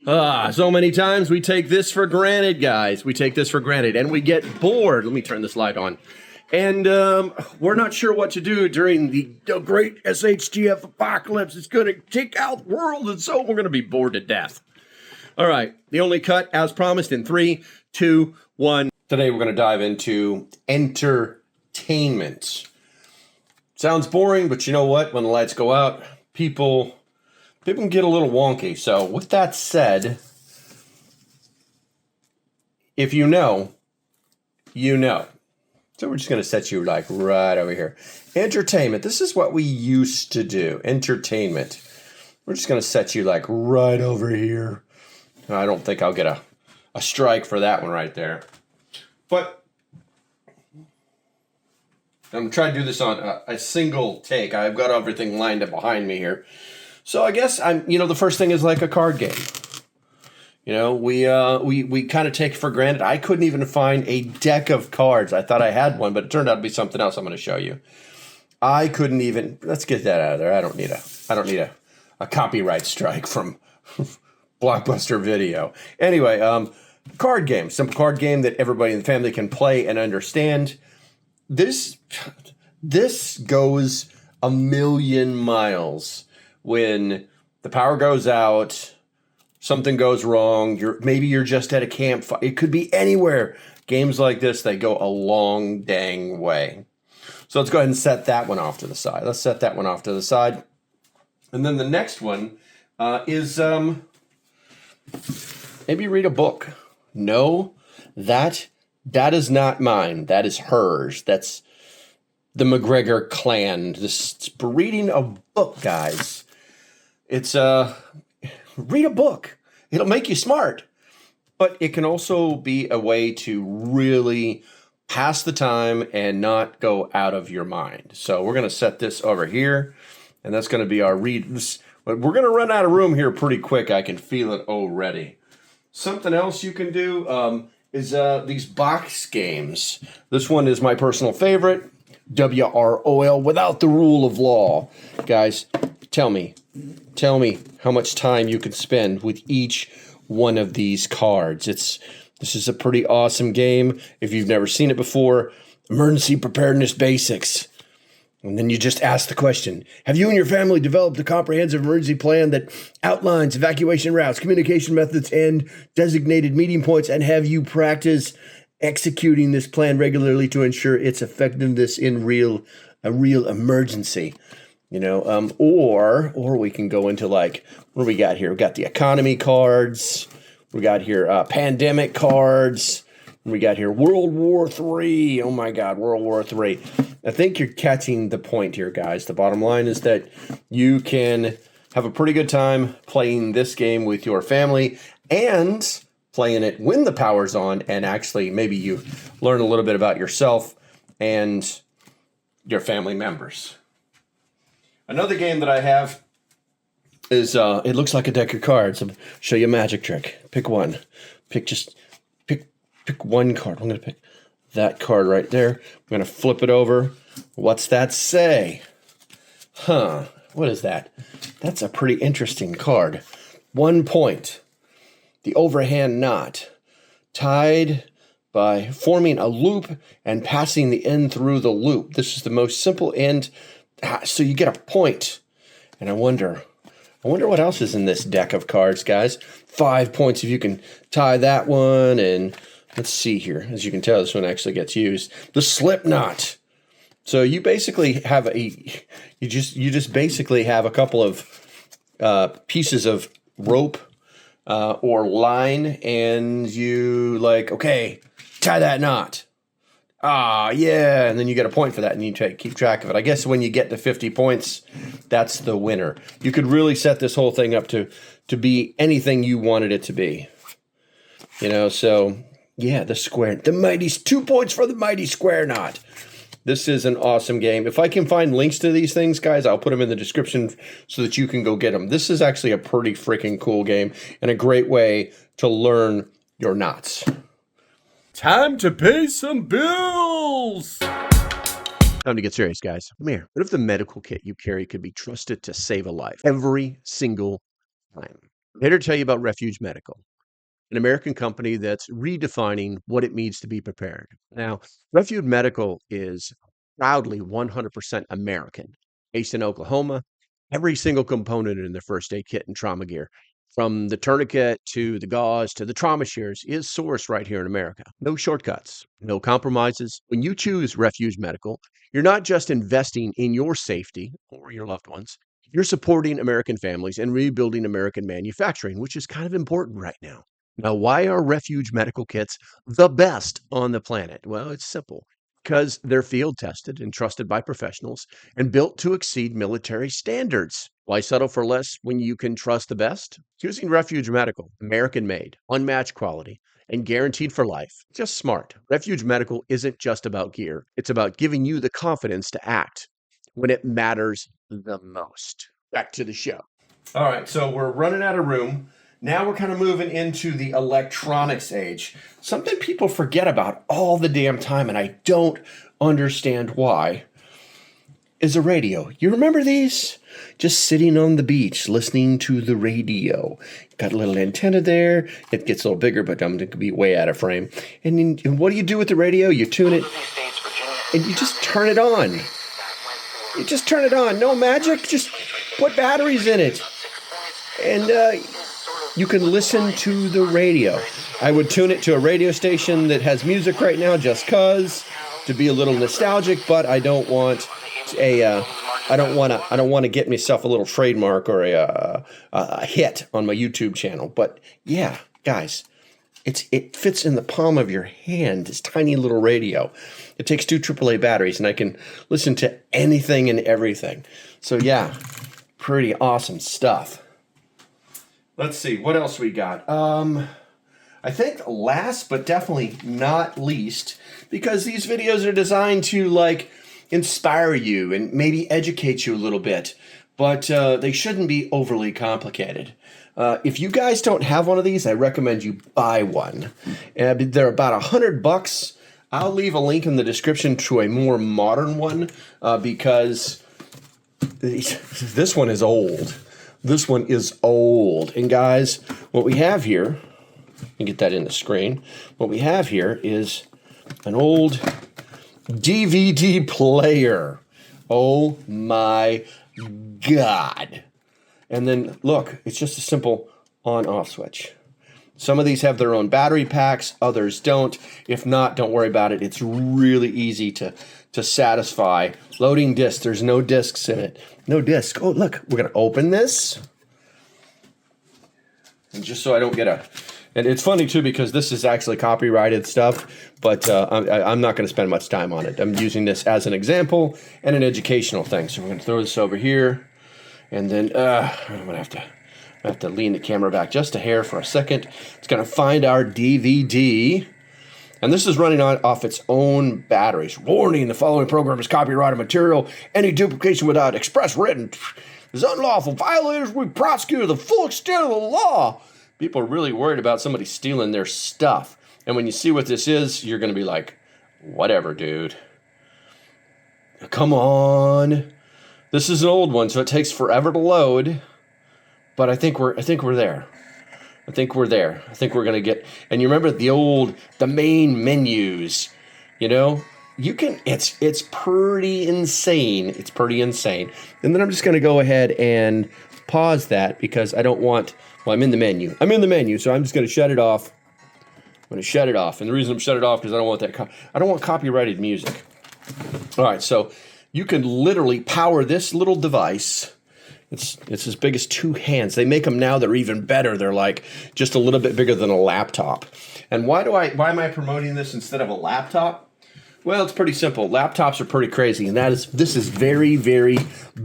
So many times we take this for granted, guys. We take this for granted and we get bored. Let me turn this light on. And we're not sure what to do during the great shtf apocalypse. It's going to take out the world, and so we're going to be bored to death. All right, the only cut, as promised, in 3, 2, 1. Today we're going to dive into entertainment. Sounds boring, but you know what? When the lights go out, people can get a little wonky. So with that said, if you know, you know. So we're just going to set you like right over here. Entertainment. This is what we used to do. Entertainment. We're just going to set you like right over here. I don't think I'll get a strike for that one right there. But I'm trying to do this on a single take. I've got everything lined up behind me here. So I guess the first thing is like a card game. You know, we kind of take it for granted. I couldn't even find a deck of cards. I thought I had one, but it turned out to be something else I'm going to show you. I couldn't even, let's get that out of there. I don't need a copyright strike from Blockbuster Video. Anyway, card game, simple card game that everybody in the family can play and understand. This goes a million miles when the power goes out. Something goes wrong. Maybe you're just at a campfire. It could be anywhere. Games like this, they go a long dang way. So let's go ahead and set that one off to the side. Let's set that one off to the side. And then the next one is maybe read a book. No, that is not mine. That is hers. That's the McGregor clan. This reading a book, guys. It's read a book. It'll make you smart, but it can also be a way to really pass the time and not go out of your mind. So we're going to set this over here, and that's going to be our read. But we're going to run out of room here pretty quick. I can feel it already. Something else you can do is these box games. This one is my personal favorite, WROL, without the rule of law. Guys, tell me how much time you can spend with each one of these cards. This is a pretty awesome game. If you've never seen it before, emergency preparedness basics. And then you just ask the question, have you and your family developed a comprehensive emergency plan that outlines evacuation routes, communication methods, and designated meeting points? And have you practiced executing this plan regularly to ensure its effectiveness in a real emergency? You know, or we can go into like, what do we got here? We got the economy cards. We got here pandemic cards. We got here World War III. Oh my God, World War III. I think you're catching the point here, guys. The bottom line is that you can have a pretty good time playing this game with your family and playing it when the power's on, and actually maybe you learn a little bit about yourself and your family members. Another game that I have is, it looks like a deck of cards. I'll show you a magic trick. Pick one. Pick one card. I'm going to pick that card right there. I'm going to flip it over. What's that say? What is that? That's a pretty interesting card. 1 point. The overhand knot. Tied by forming a loop and passing the end through the loop. This is the most simple end. So you get a point. And I wonder what else is in this deck of cards, guys. 5 points if you can tie that one. And let's see here. As you can tell, this one actually gets used. The slip knot. So you basically have you just basically have a couple of pieces of rope or line, and you like, okay, tie that knot. Yeah, and then you get a point for that, and you keep track of it. I guess when you get to 50 points, that's the winner. You could really set this whole thing up to be anything you wanted it to be. You know, so yeah, the mighty 2 points for the mighty square knot. This is an awesome game. If I can find links to these things, guys, I'll put them in the description so that you can go get them. This is actually a pretty freaking cool game and a great way to learn your knots. Time to pay some bills! Time to get serious, guys. Come here. What if the medical kit you carry could be trusted to save a life every single time? I'm here to tell you about Refuge Medical, an American company that's redefining what it means to be prepared. Now, Refuge Medical is proudly 100% American, based in Oklahoma. Every single component in the first aid kit and trauma gear, from the tourniquet to the gauze to the trauma shears, is sourced right here in America. No shortcuts, no compromises. When you choose Refuge Medical, you're not just investing in your safety or your loved ones. You're supporting American families and rebuilding American manufacturing, which is kind of important right now. Now, why are Refuge medical kits the best on the planet? Well, it's simple. Because they're field tested and trusted by professionals and built to exceed military standards. Why settle for less when you can trust the best? Choosing Refuge Medical, American made, unmatched quality, and guaranteed for life. Just smart. Refuge Medical isn't just about gear, it's about giving you the confidence to act when it matters the most. Back to the show. All right, so we're running out of room. Now we're kind of moving into the electronics age. Something people forget about all the damn time, and I don't understand why, is a radio. You remember these? Just sitting on the beach, listening to the radio. Got a little antenna there. It gets a little bigger, but it could be way out of frame. And then, what do you do with the radio? You tune it, and you just turn it on. You just turn it on. No magic. Just put batteries in it. And you can listen to the radio. I would tune it to a radio station that has music right now just cause, to be a little nostalgic, but I don't want I don't want to get myself a little trademark or a hit on my YouTube channel. But yeah, guys, it fits in the palm of your hand, this tiny little radio. It takes 2 AAA batteries, and I can listen to anything and everything. So yeah, pretty awesome stuff. Let's see, what else we got? I think last but definitely not least, because these videos are designed to like inspire you and maybe educate you a little bit, but they shouldn't be overly complicated. If you guys don't have one of these, I recommend you buy one. They're about $100. I'll leave a link in the description to a more modern one because this one is old. This one is old. And guys, what we have here, let me get that in the screen. What we have here is an old DVD player. Oh my God. And then look, it's just a simple on-off switch. Some of these have their own battery packs, others don't. If not, don't worry about it. It's really easy to satisfy. Loading disc, there's no discs in it. No disc. Oh, look, we're going to open this. And just so I don't get and it's funny too because this is actually copyrighted stuff, but I'm not going to spend much time on it. I'm using this as an example and an educational thing. So we're going to throw this over here, and then I'm going to have to lean the camera back just a hair for a second. It's going to find our DVD. And this is running off its own batteries. Warning, the following program is copyrighted material. Any duplication without express written is unlawful. Violators will be prosecuted to the full extent of the law. People are really worried about somebody stealing their stuff. And when you see what this is, you're going to be like, whatever, dude. Come on. This is an old one, so it takes forever to load. But I think we're there. I think we're there. I think we're going to get... And you remember the main menus, you know? You can... It's pretty insane. It's pretty insane. And then I'm just going to go ahead and pause that because I don't want... Well, I'm in the menu. So I'm just going to shut it off. I'm going to shut it off. And the reason I'm shut it off because I don't want that... I don't want copyrighted music. All right, so you can literally power this little device... It's as big as 2 hands. They make them now. They're even better. They're like just a little bit bigger than a laptop. And why am I promoting this instead of a laptop? Well, it's pretty simple. Laptops are pretty crazy, and this is very, very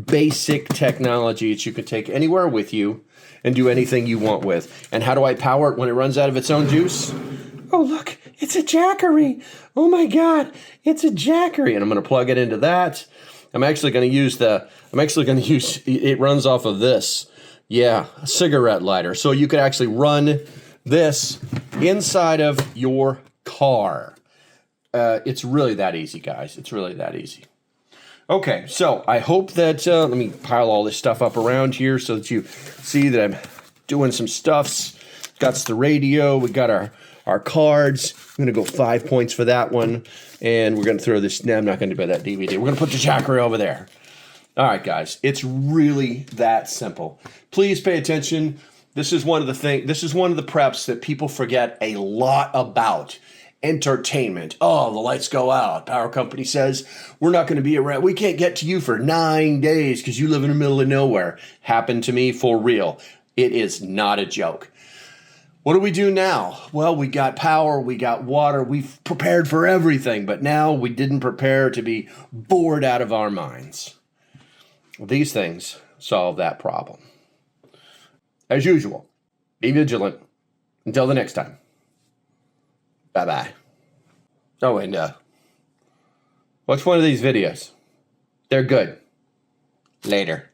basic technology that you can take anywhere with you and do anything you want with. And how do I power it when it runs out of its own juice? Oh, look, it's a Jackery. Oh my God, it's a Jackery. And I'm going to plug it into that. I'm actually going to use it runs off of this. Yeah, a cigarette lighter. So you could actually run this inside of your car. It's really that easy, guys. It's really that easy. Okay, so I hope that, let me pile all this stuff up around here so that you see that I'm doing some stuffs. Got the radio. We got our cards. I'm going to go 5 points for that one. And we're going to throw this. No, I'm not going to buy that DVD. We're going to put the chakra over there. All right, guys. It's really that simple. Please pay attention. This is one of the preps that people forget a lot about. Entertainment. Oh, the lights go out. Power company says, we're not going to be around. We can't get to you for 9 days because you live in the middle of nowhere. Happened to me for real. It is not a joke. What do we do now? Well, we got power, we got water, we've prepared for everything, but now we didn't prepare to be bored out of our minds. These things solve that problem. As usual, be vigilant. Until the next time. Bye-bye. Oh, and watch one of these videos. They're good. Later.